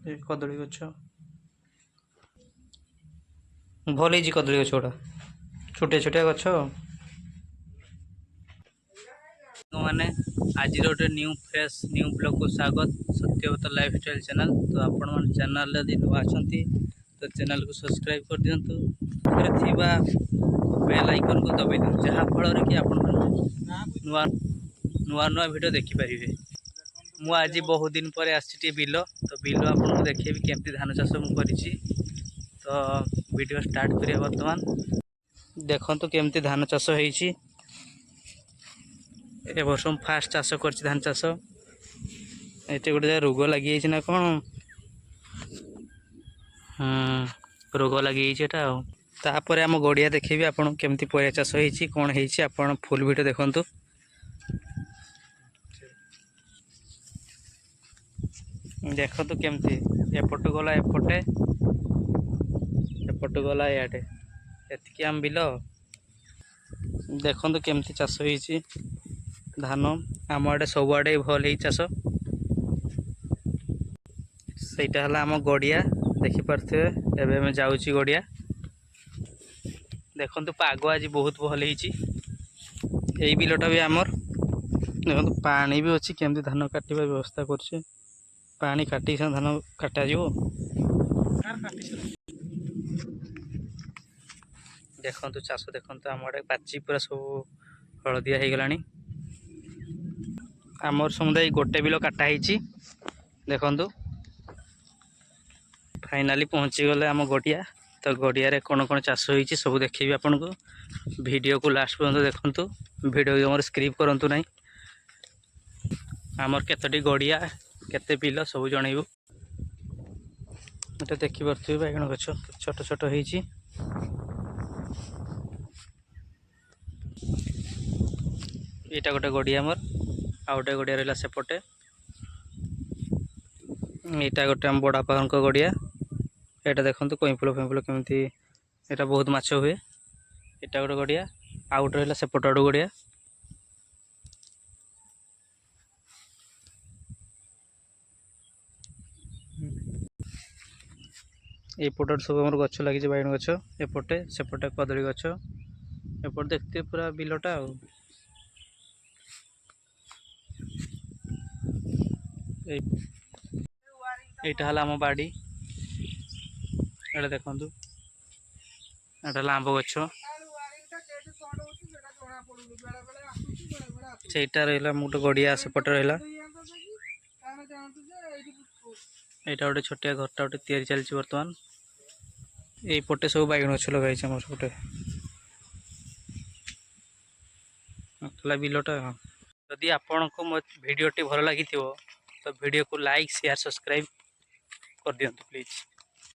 कदली गछ भल कदली गछ गुड़ा छोटिया छोटिया गछ मैंने आज गोटे न्यू फ्रेश न्यू ब्लॉग को स्वागत सत्यव्रत लाइफस्टाइल चैनल। तो आपण मन चैनल यदि नुआ अच्छा तो चैनल को सब्सक्राइब कर दिंतु बेल आइकन को दबाई दिखाँ जहाँफल कि आप नुआ नुआ नुआ वीडियो देखिपारे। मु आज बहुत दिन पर आसी बिल तो बिल आपको देखेबी केमती धान चाष मुझे तो वीडियो स्टार्ट करिए। बर्तमान देखंतु केमती धान चाष होईची ए वर्ष फास्ट चाष कर धान चाष ये गोटे रोग लगी ना कौन रोग लगी तापर आम गड़िया देखेबी आपन केमती परिया चाष होईची कौन होईची आपन फुल वीडियो देखंतु। देखंतु केमती एपट गला एपटे एपट गला याडे एतिकी आम बिल देखंतु केमती चाष होईची धान आम आड़े सब आड़े भल ही चाष सेटा हला आम गड़िया देखि पारथे। एबे मैं जाउची गड़िया देखंतु पाग आज बहुत भल होईची एई बिलटा भी आमर देखंतु पानी भी अच्छी केमती धान काटिबा व्यवस्था करछे पानी काटी धान काटा जीवो। देखंतु चाष देखंतु आम आड़े पाची पूरा सब हलदिया हो गलानी आमर समुदाय गोटे बिल काटा होईची देखंतु फाइनाली पहुँची गले आम गड़िया तो गड़िया रे कौन कौन चाष होईची सब देखिबी आपन को वीडियो को लास्ट पर्यंत देखंतु वीडियो को स्क्रिप करंतु नहीं आमर केतटी गड़िया केते बिल सब जनइबू एटा देखि पारथि बैगण गछ छोट छोट होईची एटा गोटे गड़िया आमर आ गोटे गड़िया रहा सेपटे यहाँ गोटे आम बड़ा पाखन गड़िया यहाँ देखो कईफुल फैफुल केमती यहाँ बहुत माछ हुए यहाँ गोटे गड़िया आ गोटे रहा सेपट आड़ गड़िया एपट सब आम गछ लगी बैगण गछ एपटे सेपटे कदली गछ एपट देखते पूरा बिलटा यहाँ हल आम बाड़ी एटा देखु एटा आंब गछ सेटा रहा गोटे गड़िया सेपटे रहा यहाँ गोटे छोटिया घरटा गोटे तैयारी चलती बर्तमान यपटे सब बैगण गछ लगे गोटे बिलटा जदि आपण को मो वीडियोटी भल लगी तो वीडियो को लाइक शेयर सब्सक्राइब कर दियंतु प्लीज।